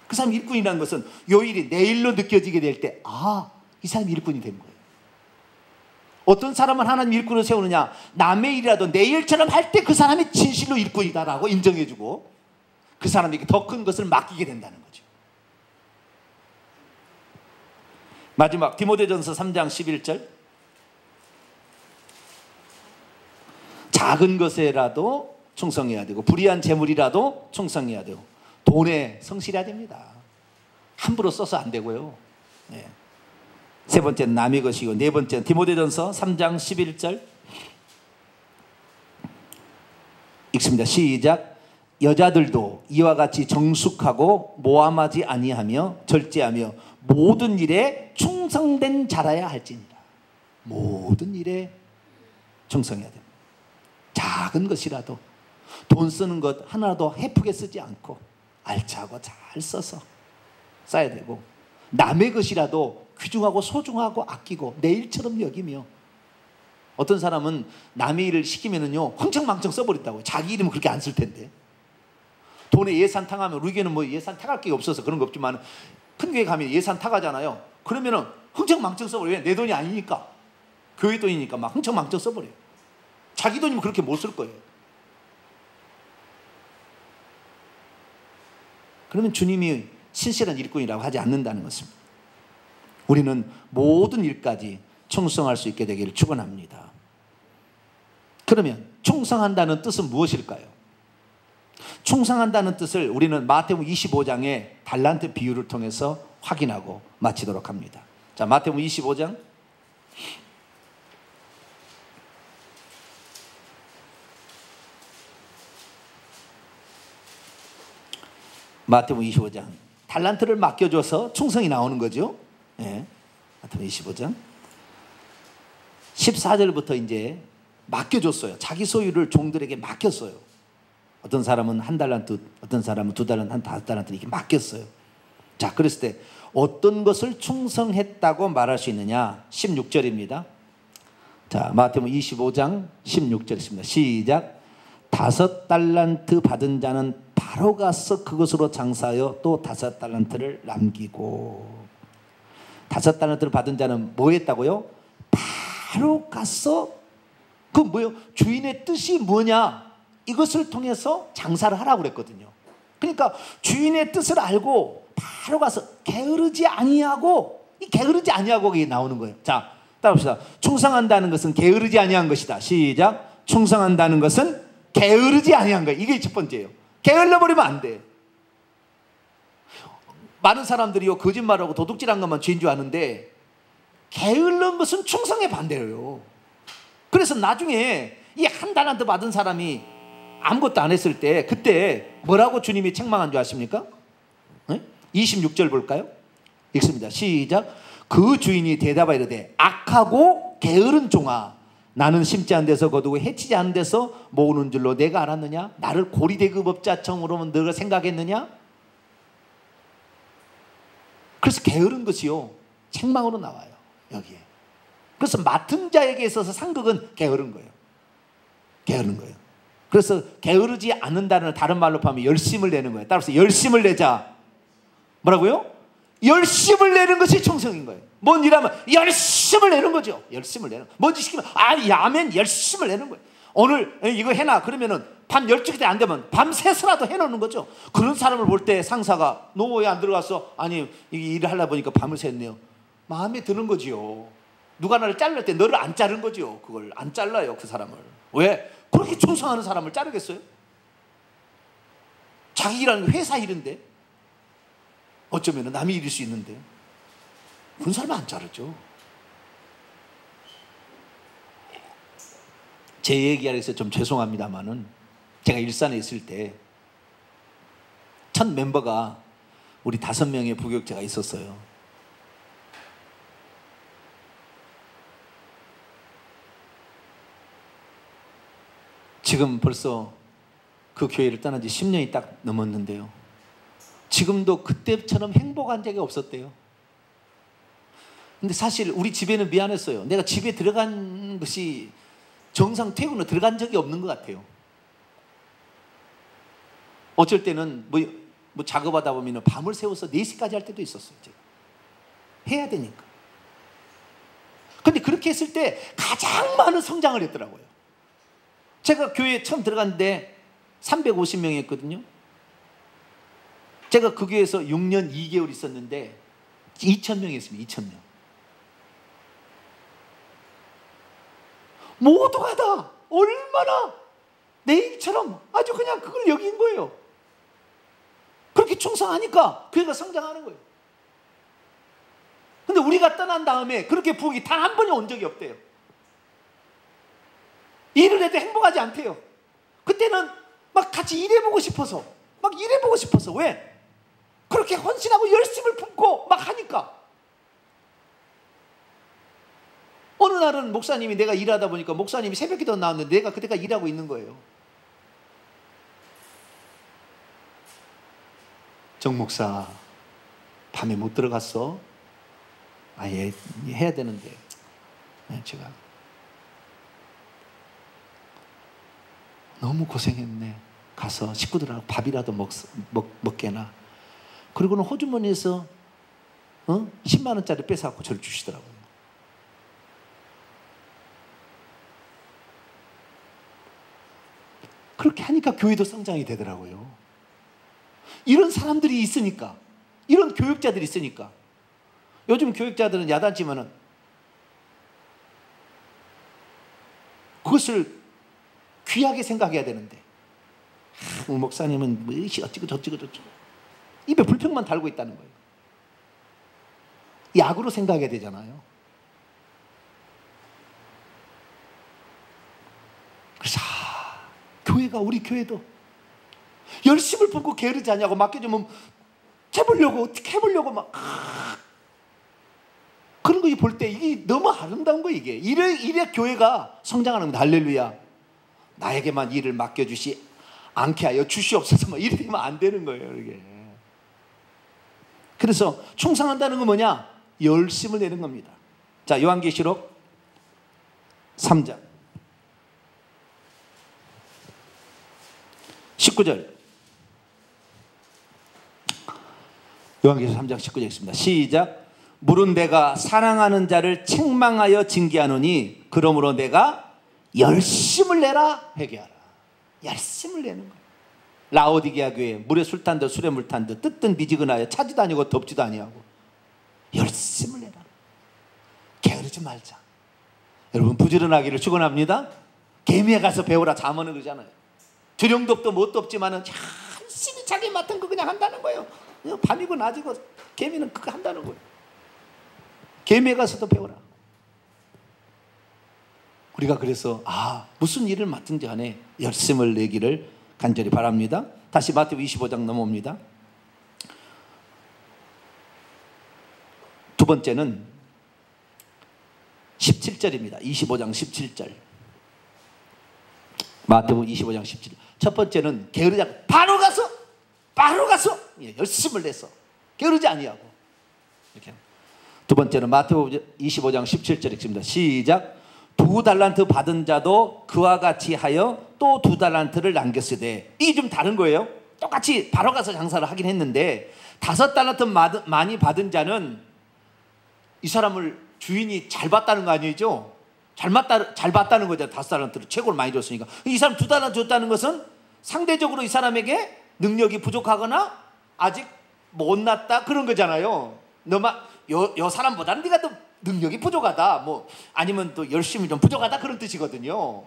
그 사람 일꾼이라는 것은 이 일이 내 일로 느껴지게 될 때, 아, 이 사람이 일꾼이 된 거예요. 어떤 사람은 하나님 일꾼을 세우느냐? 남의 일이라도 내 일처럼 할 때 그 사람이 진실로 일꾼이다라고 인정해주고 그 사람에게 더 큰 것을 맡기게 된다는 거죠. 마지막 디모데전서 3장 11절. 작은 것에라도 충성해야 되고 불의한 재물이라도 충성해야 되고 돈에 성실해야 됩니다. 함부로 써서 안 되고요. 네. 세 번째는 남의 것이고, 네 번째는 디모데전서 3장 11절 읽습니다. 시작. 여자들도 이와 같이 정숙하고 모함하지 아니하며 절제하며 모든 일에 충성된 자라야 할지니라. 모든 일에 충성해야 됩니다. 작은 것이라도 돈 쓰는 것 하나도 헤프게 쓰지 않고 알차고 잘 써서 써야 되고, 남의 것이라도 귀중하고 소중하고 아끼고 내 일처럼 여기며, 어떤 사람은 남의 일을 시키면은요 흥청망청 써버린다고요. 자기 이름은 그렇게 안 쓸 텐데. 돈에 예산 탕하면, 우리 교회는 뭐 예산 탕할 게 없어서 그런 거 없지만 큰 교회 가면 예산 탕하잖아요. 그러면은 흥청망청 써버려요. 내 돈이 아니니까, 교회 돈이니까 막 흥청망청 써버려요. 자기 돈이면 그렇게 못 쓸 거예요. 그러면 주님이 신실한 일꾼이라고 하지 않는다는 것입니다. 우리는 모든 일까지 충성할 수 있게 되기를 축원합니다. 그러면 충성한다는 뜻은 무엇일까요? 충성한다는 뜻을 우리는 마태복음 25장의 달란트 비유를 통해서 확인하고 마치도록 합니다. 자, 마태복음 25장 마태복음 25장 달란트를 맡겨줘서 충성이 나오는 거죠. 네. 마태복음 25장 14절부터 이제 맡겨줬어요. 자기 소유를 종들에게 맡겼어요. 어떤 사람은 1달란트, 어떤 사람은 2달란트, 한 5달란트 이렇게 맡겼어요. 자, 그랬을 때 어떤 것을 충성했다고 말할 수 있느냐? 16절입니다. 자, 마태복음 25장 16절 있습니다. 시작. 5달란트 받은 자는 바로 가서 그것으로 장사하여 또 5달란트를 남기고. 5달란트를 받은 자는 뭐 했다고요? 바로 가서, 그 뭐요? 주인의 뜻이 뭐냐? 이것을 통해서 장사를 하라고 그랬거든요. 그러니까 주인의 뜻을 알고 바로 가서 게으르지 아니하고, 이 게으르지 아니하고 이게 나오는 거예요. 자, 따라합시다. 충성한다는 것은 게으르지 아니한 것이다. 시작. 충성한다는 것은 게으르지 아니한 거예요. 이게 첫 번째예요. 게을러 버리면 안 돼. 많은 사람들이요 거짓말하고 도둑질한 것만 죄인 줄 아는데, 게을른 것은 충성의 반대예요. 그래서 나중에 이 1달란트 받은 사람이 아무것도 안 했을 때, 그때 뭐라고 주님이 책망한 줄 아십니까? 네? 26절 볼까요? 읽습니다. 시작. 그 주인이 대답하여 이르되 악하고 게으른 종아, 나는 심지 않은 데서 거두고 해치지 않은 데서 모으는 줄로 내가 알았느냐? 나를 고리대급업자청으로 너가 생각했느냐? 그래서 게으른 것이요, 책망으로 나와요. 여기에. 그래서 맡은 자에게 있어서 상극은 게으른 거예요. 게으른 거예요. 그래서 게으르지 않는다는 다른 말로 하면 열심을 내는 거예요. 따라서 열심을 내자. 뭐라고요? 열심을 내는 것이 충성인 거예요. 뭔 일하면 열심을 내는 거죠. 열심을 내는 거예요. 뭔지 시키면 아멘 열심을 내는 거예요. 오늘 이거 해놔 그러면은 밤 12시 때 안 되면 밤새서라도 해놓는 거죠. 그런 사람을 볼 때 상사가 너 왜 안 들어갔어? 아니 일을 하려다 보니까 밤을 샜네요. 마음에 드는 거지요. 누가 나를 자를 때 너를 안 자른 거죠. 그걸 안 잘라요 그 사람을. 왜? 그렇게 충성하는 사람을 자르겠어요? 자기 일하는 게 회사 일인데 어쩌면 남의 일일 수 있는데 그런 사람은 안 자르죠. 제 얘기하려서 좀 죄송합니다만은 제가 일산에 있을 때 첫 멤버가 우리 5명의 부교육자가 있었어요. 지금 벌써 그 교회를 떠난 지 10년이 딱 넘었는데요. 지금도 그때처럼 행복한 적이 없었대요. 근데 사실 우리 집에는 미안했어요. 내가 집에 들어간 것이 정상 퇴근으로 들어간 적이 없는 것 같아요. 어쩔 때는 뭐 작업하다 보면 밤을 새워서 4시까지 할 때도 있었어요. 제가. 해야 되니까. 근데 그렇게 했을 때 가장 많은 성장을 했더라고요. 제가 교회에 처음 들어갔는데 350명이었거든요. 제가 그 교회에서 6년 2개월 있었는데 2,000명이 있습니다. 2,000명. 모두가 다 얼마나 내 일처럼 아주 그냥 그걸 여긴 거예요. 그렇게 충성하니까 교회가 성장하는 거예요. 근데 우리가 떠난 다음에 그렇게 부엌이 단 한 번이 온 적이 없대요. 일을 해도 행복하지 않대요. 그때는 막 같이 일해보고 싶어서 왜? 그렇게 헌신하고 열심을 품고 막 하니까. 어느 날은 목사님이 내가 일하다 보니까 목사님이 새벽기도 나왔는데 내가 그때가 일하고 있는 거예요. 정 목사 밤에 못 들어갔어? 아예 해야 되는데 제가 너무 고생했네. 가서 식구들하고 밥이라도 먹게나. 그리고는 호주머니에서 10만 원짜리 뺏어갖고 저를 주시더라고요. 그렇게 하니까 교회도 성장이 되더라고요. 이런 사람들이 있으니까, 이런 교육자들이 있으니까. 요즘 교육자들은 야단치면은 그것을 귀하게 생각해야 되는데 목사님은 뭐 어찌고 저찌고 입에 불평만 달고 있다는 거예요. 약으로 생각해야 되잖아요. 그래서 교회가 우리 교회도 열심을 품고 게으르지 않냐고 맡겨주면 해보려고 어떻게 해보려고 막 그런 거 볼 때 이게 너무 아름다운 거예요. 이래 교회가 성장하는 겁니다. 할렐루야. 나에게만 일을 맡겨주시 않게 하여 주시옵소서. 막 이래 되면 안 되는 거예요. 이게. 그래서 충성한다는 건 뭐냐? 열심을 내는 겁니다. 자, 요한계시록 3장 19절. 요한계시록 3장 19절 있습니다. 시작. 물은 내가 사랑하는 자를 책망하여 징계하노니 그러므로 내가 열심을 내라 회개하라. 열심을 내는 거예요. 라오디게아 교회 물에 술 탄 듯 술에 물 탄 듯 뜨뜻 미지근하여 차지도 아니고 덥지도 아니하고 열심을 내라. 게으르지 말자. 여러분 부지런하기를 축원합니다. 개미에 가서 배우라 자문을 그러잖아요. 두령도 없도 뭣도 없지만은 열심히 자기 맡은 거 그냥 한다는 거예요. 밤이고 낮이고 개미는 그거 한다는 거예요. 개미에 가서도 배우라. 우리가 그래서 무슨 일을 맡든지 간에 열심을 내기를 간절히 바랍니다. 다시 마태복음 25장 넘어옵니다. 두 번째는 17절입니다. 25장 17절. 마태복음 25장 17절. 첫 번째는 게으르지 않고 바로 가서 열심을 내서 게으르지 아니하고 이렇게. 두 번째는 마태복음 25장 17절 읽습니다. 시작. 2달란트 받은 자도 그와 같이 하여 또 2달란트를 남겼으되, 이게 좀 다른 거예요. 똑같이 바로 가서 장사를 하긴 했는데 5달란트 많이 받은 자는 이 사람을 주인이 잘 봤다는 거 아니죠? 잘 봤다는 거죠. 5달란트를 최고로 많이 줬으니까. 이 사람 2달란트 줬다는 것은 상대적으로 이 사람에게 능력이 부족하거나 아직 못났다 그런 거잖아요. 요 사람보다는 네가 더 능력이 부족하다, 뭐 아니면 또 열심히 좀 부족하다 그런 뜻이거든요.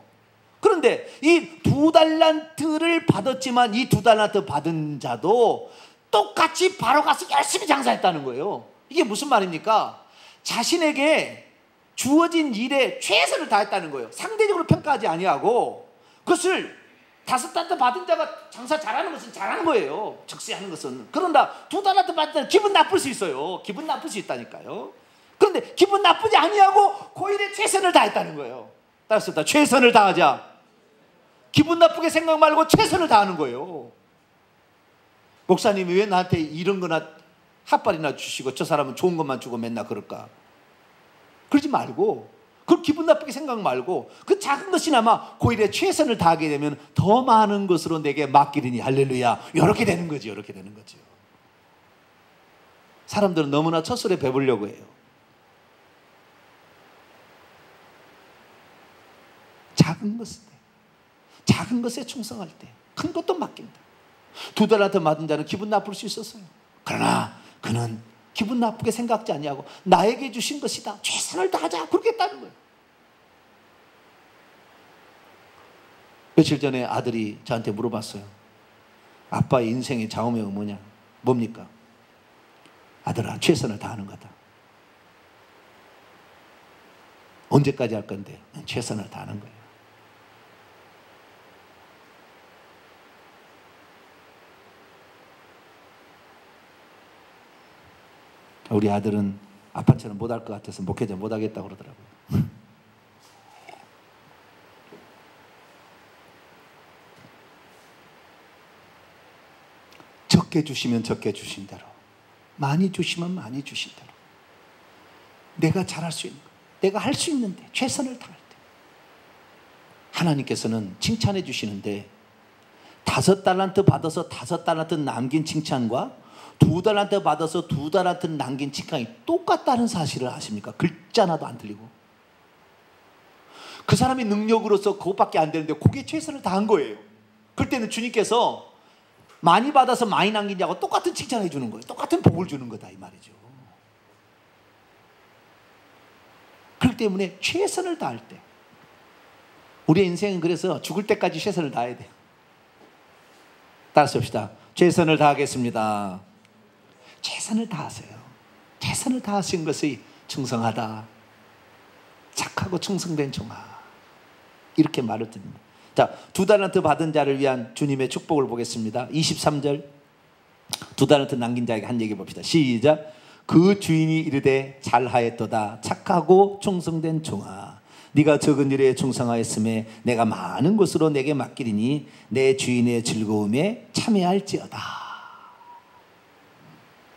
그런데 이 2달란트를 받았지만 이 2달란트 받은 자도 똑같이 바로 가서 열심히 장사했다는 거예요. 이게 무슨 말입니까? 자신에게 주어진 일에 최선을 다했다는 거예요. 상대적으로 평가하지 아니하고, 그것을 5달란트 받은 자가 장사 잘하는 것은 잘하는 거예요. 적시하는 것은. 그런다 2달란트 받은 자는 기분 나쁠 수 있어요. 기분 나쁠 수 있다니까요. 그런데 기분 나쁘지 아니하고 그 일에 최선을 다했다는 거예요. 따라서 최선을 다하자. 기분 나쁘게 생각 말고 최선을 다하는 거예요. 목사님이 왜 나한테 이런 거나 핫발이나 주시고 저 사람은 좋은 것만 주고 맨날 그럴까? 그러지 말고, 그 기분 나쁘게 생각 말고, 그 작은 것이나마 그 일에 최선을 다하게 되면 더 많은 것으로 내게 맡기리니 할렐루야. 이렇게 되는 거죠. 이렇게 되는 거죠. 사람들은 너무나 첫술에 배부르려고 해요. 작은 것에 충성할 때 큰 것도 맡긴다. 2달란트 받은 자는 기분 나쁠 수 있었어요. 그러나 그는 기분 나쁘게 생각지 아니하고 나에게 주신 것이다, 최선을 다하자, 그렇게 했다는 거예요. 며칠 전에 아들이 저한테 물어봤어요. 아빠의 인생의 좌우명은 뭐냐? 뭡니까? 아들아, 최선을 다하는 거다. 언제까지 할 건데? 최선을 다하는 거예요. 우리 아들은 아빠처럼 못할 것 같아서 목회자 못하겠다고 그러더라고요. 적게 주시면 적게 주신 대로, 많이 주시면 많이 주신 대로, 내가 잘할 수 있는 것, 내가 할 수 있는데 최선을 다할 때 하나님께서는 칭찬해 주시는데, 5달란트 받아서 5달란트 남긴 칭찬과 2달란트 받아서 2달란트 남긴 칭찬이 똑같다는 사실을 아십니까? 글자 하나도 안 틀리고. 그 사람의 능력으로서 그것밖에 안 되는데 그게 최선을 다한 거예요. 그럴 때는 주님께서 많이 받아서 많이 남긴 자하고 똑같은 칭찬해 주는 거예요. 똑같은 복을 주는 거다, 이 말이죠. 그렇기 때문에 최선을 다할 때, 우리의 인생은 그래서 죽을 때까지 최선을 다해야 돼요. 따라서 합시다. 최선을 다하겠습니다. 최선을 다하세요. 최선을 다하신 것이 충성하다, 착하고 충성된 종아, 이렇게 말을 드립니다. 자, 2달란트 받은 자를 위한 주님의 축복을 보겠습니다. 23절, 2달란트 남긴 자에게 한 얘기 봅시다. 시작. 그 주인이 이르되 잘하였도다, 착하고 충성된 종아, 네가 적은 일에 충성하였음에 내가 많은 것으로 내게 맡기리니 내 주인의 즐거움에 참여할지어다.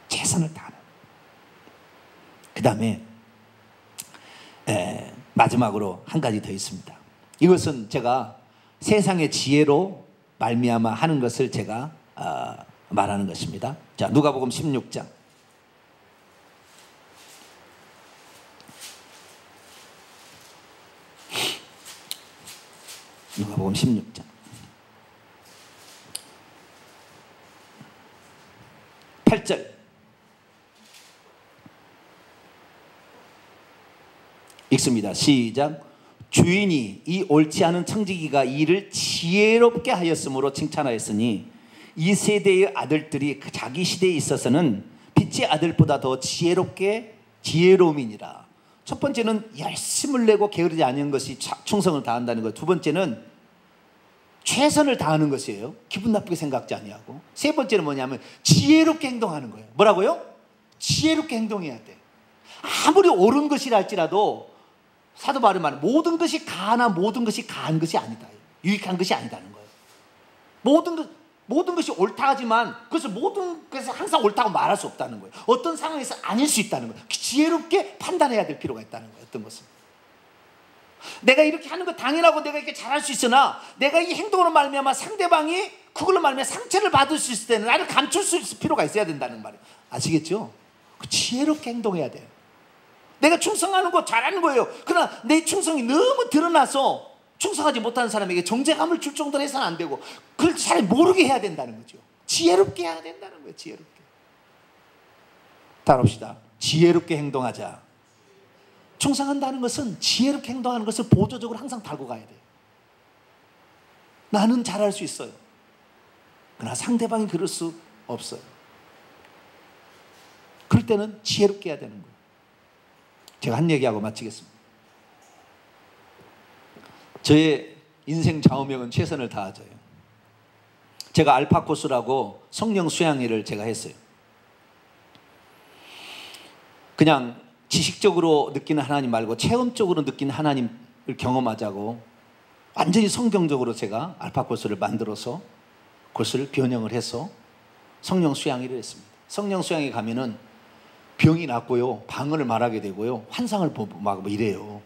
최선을 다하는. 그 다음에 마지막으로 한 가지 더 있습니다. 이것은 제가 세상의 지혜로 말미암아 하는 것을 제가 말하는 것입니다. 자, 누가복음 16장. 누가복음 16장 8절 읽습니다. 시작. 주인이 이 옳지 않은 청지기가 이를 지혜롭게 하였으므로 칭찬하였으니 이 세대의 아들들이 자기 시대에 있어서는 빛의 아들보다 더 지혜로움이니라. 첫 번째는 열심을 내고 게으르지 않은 것이 충성을 다한다는 것. 두 번째는 최선을 다하는 것이에요. 기분 나쁘게 생각지 아니하고. 세 번째는 뭐냐면 지혜롭게 행동하는 거예요. 뭐라고요? 지혜롭게 행동해야 돼. 아무리 옳은 것이라 할지라도 사도 바울이 말하는 모든 것이 가하나 모든 것이 가한 것이 아니다, 유익한 것이 아니다는 거예요. 모든 것, 모든 것이 옳다 하지만 그것을 모든 것에서 항상 옳다고 말할 수 없다는 거예요. 어떤 상황에서 아닐 수 있다는 거예요. 지혜롭게 판단해야 될 필요가 있다는 거예요. 어떤 것은 내가 이렇게 하는 거 당연하고 내가 이렇게 잘할 수 있으나 내가 이 행동으로 말미암아 상대방이 그걸로 말미암아 상처를 받을 수 있을 때는 나를 감출 수 있을 필요가 있어야 된다는 말이에요. 아시겠죠? 지혜롭게 행동해야 돼요. 내가 충성하는 거 잘하는 거예요. 그러나 내 충성이 너무 드러나서 충성하지 못하는 사람에게 정죄감을 줄 정도로 해서는 안 되고 그걸 잘 모르게 해야 된다는 거죠. 지혜롭게 해야 된다는 거예요. 지혜롭게. 따라합시다. 지혜롭게 행동하자. 충성한다는 것은 지혜롭게 행동하는 것을 보조적으로 항상 달고 가야 돼요. 나는 잘할 수 있어요. 그러나 상대방이 그럴 수 없어요. 그럴 때는 지혜롭게 해야 되는 거예요. 제가 한 얘기하고 마치겠습니다. 저의 인생 좌우명은 최선을 다하자요. 제가 알파 코스라고 성령 수양회를 제가 했어요. 그냥 지식적으로 느끼는 하나님 말고 체험적으로 느끼는 하나님을 경험하자고 완전히 성경적으로 제가 알파 코스를 만들어서 그것을 변형을 해서 성령 수양회를 했습니다. 성령 수양회 가면은 병이 낫고요, 방언을 말하게 되고요, 환상을 보고 막 이래요.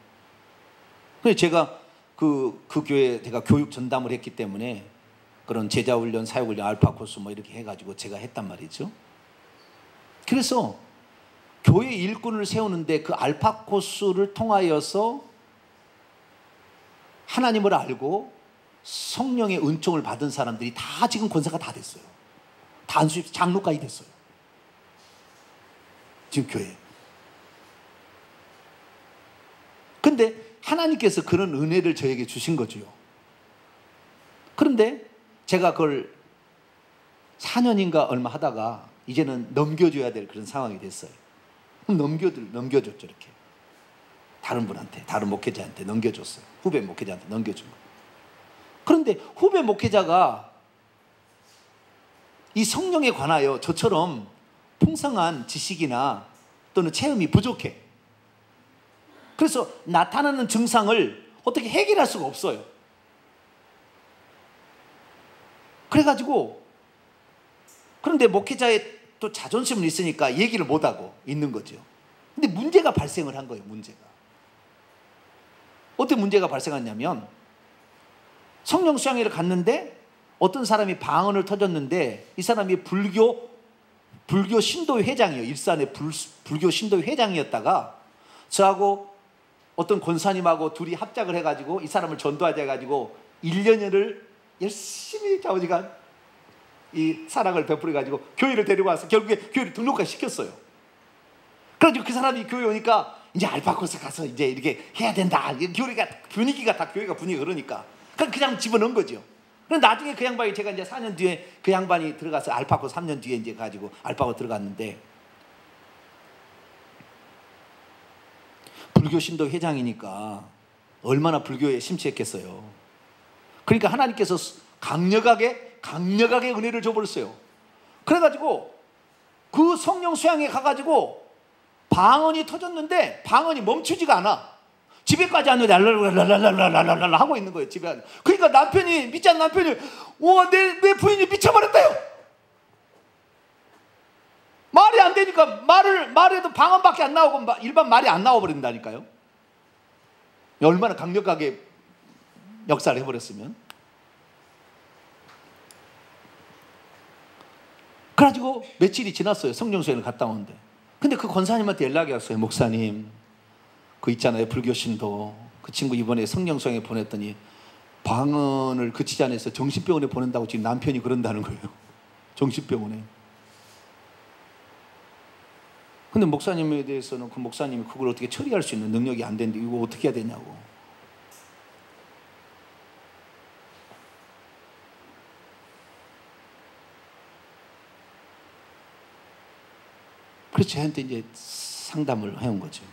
그래서 제가 그 교회에 제가 교육 전담을 했기 때문에 그런 제자훈련, 사역훈련, 알파 코스 뭐 이렇게 해가지고 제가 했단 말이죠. 그래서 교회 일꾼을 세우는데 그 알파 코스를 통하여서 하나님을 알고 성령의 은총을 받은 사람들이 다 지금 권사가 다 됐어요. 다 안수입 장로까지 됐어요. 지금 교회. 근데 하나님께서 그런 은혜를 저에게 주신 거죠. 그런데 제가 그걸 4년인가 얼마 하다가 이제는 넘겨줘야 될 그런 상황이 됐어요. 넘겨줬죠. 이렇게 다른 분한테, 다른 목회자한테 넘겨줬어요. 후배 목회자한테 넘겨준 거예요. 그런데 후배 목회자가 이 성령에 관하여 저처럼 풍성한 지식이나 또는 체험이 부족해. 그래서 나타나는 증상을 어떻게 해결할 수가 없어요. 그래가지고 그런데 목회자의 또 자존심은 있으니까 얘기를 못하고 있는 거죠. 근데 문제가 발생을 한 거예요. 문제가 어떻게 문제가 발생했냐면 성령 수양회를 갔는데 어떤 사람이 방언을 터졌는데 이 사람이 불교 신도회 회장이에요. 일산의 불교 신도회 회장이었다가 저하고 어떤 권사님하고 둘이 합작을 해가지고 이 사람을 전도하자 해가지고 1년여를 열심히 아버지가 이 사랑을 베풀어가지고 교회를 데려와서 결국에 교회를 등록까지 시켰어요. 그래가지고 그 사람이 교회 오니까 이제 알파코스 가서 이제 이렇게 해야 된다. 교회가 분위기가 다 교회가 분위기가 그러니까 그냥 집어넣은 거죠. 그런데 나중에 그 양반이 제가 이제 4년 뒤에 그 양반이 들어가서 알파코스 3년 뒤에 이제 가지고 알파코 들어갔는데 불교 신도 회장이니까 얼마나 불교에 심취했겠어요. 그러니까 하나님께서 강력하게 은혜를 줘버렸어요. 그래가지고 그 성령 수양에 가가지고 방언이 터졌는데 방언이 멈추지가 않아. 집에까지 왔는데 랄랄랄랄랄랄랄랄 하고 있는 거예요. 집에. 그러니까 남편이 믿지 않는 남편이 내 부인이 미쳐버렸다요. 말이 안 되니까 말해도 방언밖에 안 나오고 일반 말이 안 나와버린다니까요. 얼마나 강력하게 역사를 해버렸으면. 그래가지고 며칠이 지났어요. 성령수양을 갔다 오는데. 근데 그 권사님한테 연락이 왔어요. 목사님, 그 있잖아요. 불교 신도. 그 친구 이번에 성령수양에 보냈더니 방언을 그치지 않아서 정신병원에 보낸다고 지금 남편이 그런다는 거예요. 정신병원에. 근데 목사님에 대해서는 그 목사님이 그걸 어떻게 처리할 수 있는 능력이 안 되는데 이거 어떻게 해야 되냐고. 그래서 저한테 이제 상담을 해온 거죠.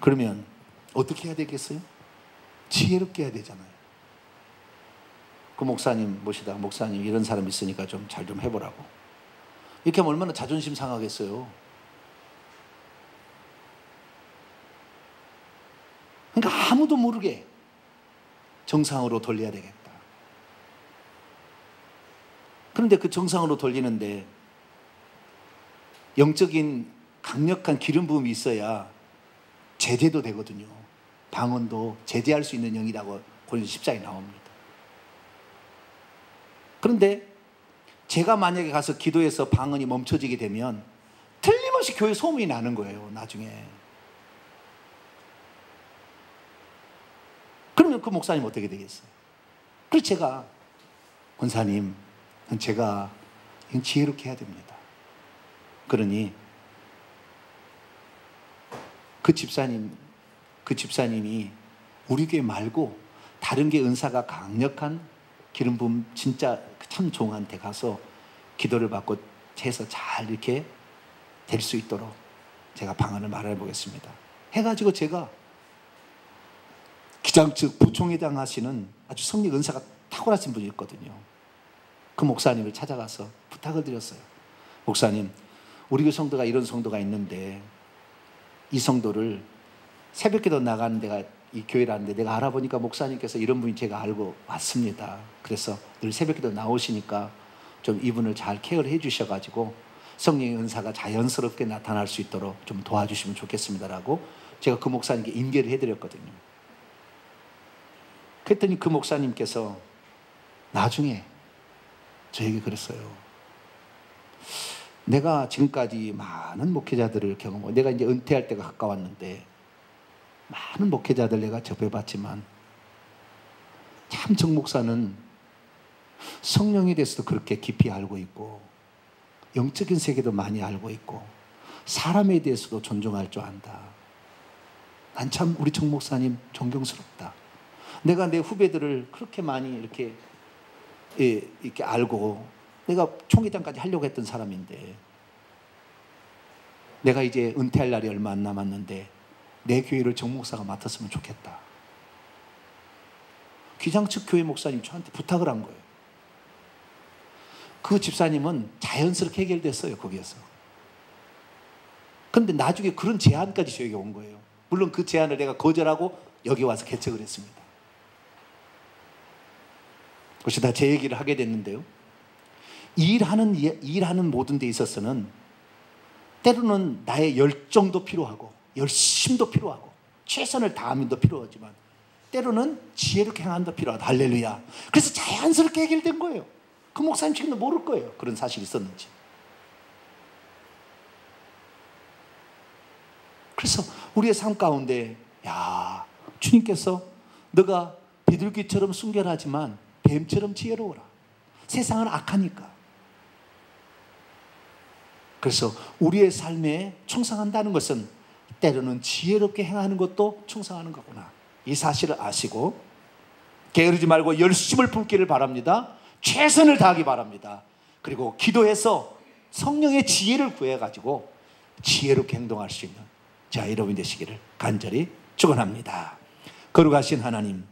그러면 어떻게 해야 되겠어요? 지혜롭게 해야 되잖아요. 그 목사님 모시다가 목사님 이런 사람 있으니까 좀 잘 좀 해보라고. 이렇게 하면 얼마나 자존심 상하겠어요. 그러니까 아무도 모르게 정상으로 돌려야 되겠다. 그런데 그 정상으로 돌리는데 영적인 강력한 기름 부음이 있어야 제재도 되거든요. 방언도 제재할 수 있는 영이라고 고린도서 10장에 나옵니다. 그런데 제가 만약에 가서 기도해서 방언이 멈춰지게 되면 틀림없이 교회 소문이 나는 거예요, 나중에. 그러면 그 목사님 어떻게 되겠어요? 그래서 제가, 권사님, 제가 이건 지혜롭게 해야 됩니다. 그러니 그 집사님이 우리 교회 말고 다른 게 은사가 강력한 기름 부음 진짜 참 종한테 가서 기도를 받고 해서 잘 이렇게 될 수 있도록 제가 방안을 마련해 보겠습니다. 해가지고 제가 기장 즉 부총회장 하시는 아주 성령 은사가 탁월하신 분이 있거든요. 그 목사님을 찾아가서 부탁을 드렸어요. 목사님, 우리 교회 성도가 이런 성도가 있는데 이 성도를 새벽기도 나가는 데가 이 교회라는데 내가 알아보니까 목사님께서 이런 분이 제가 알고 왔습니다. 그래서 늘 새벽기도 나오시니까 좀 이분을 잘 케어를 해주셔가지고 성령의 은사가 자연스럽게 나타날 수 있도록 좀 도와주시면 좋겠습니다라고 제가 그 목사님께 인계를 해드렸거든요. 그랬더니 그 목사님께서 나중에 저에게 그랬어요. 내가 지금까지 많은 목회자들을 경험하고 내가 이제 은퇴할 때가 가까웠는데 많은 목회자들 내가 접해봤지만 참 정 목사는 성령에 대해서도 그렇게 깊이 알고 있고 영적인 세계도 많이 알고 있고 사람에 대해서도 존중할 줄 안다. 난 참 우리 정 목사님 존경스럽다. 내가 내 후배들을 그렇게 많이 이렇게 알고 내가 총회장까지 하려고 했던 사람인데 내가 이제 은퇴할 날이 얼마 안 남았는데 내 교회를 정 목사가 맡았으면 좋겠다. 기장 측 교회 목사님이 저한테 부탁을 한 거예요. 그 집사님은 자연스럽게 해결됐어요, 거기에서. 그런데 나중에 그런 제안까지 저에게 온 거예요. 물론 그 제안을 내가 거절하고 여기 와서 개척을 했습니다. 그것이 다 제 얘기를 하게 됐는데요. 일하는 모든 데 있어서는 때로는 나의 열정도 필요하고 열심도 필요하고 최선을 다함도 필요하지만 때로는 지혜롭게 행함도 필요하다. 할렐루야. 그래서 자연스럽게 해결된 거예요. 그 목사님 지금도 모를 거예요. 그런 사실이 있었는지. 그래서 우리의 삶 가운데 야, 주님께서 너가 비둘기처럼 순결하지만 뱀처럼 지혜로워라. 세상은 악하니까. 그래서 우리의 삶에 충성한다는 것은 때로는 지혜롭게 행하는 것도 충성하는 거구나. 이 사실을 아시고 게으르지 말고 열심을 품기를 바랍니다. 최선을 다하기 바랍니다. 그리고 기도해서 성령의 지혜를 구해가지고 지혜롭게 행동할 수 있는 자, 여러분이 되시기를 간절히 축원합니다. 거룩하신 하나님,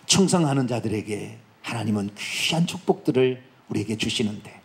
충성하는 자들에게 하나님은 귀한 축복들을 우리에게 주시는데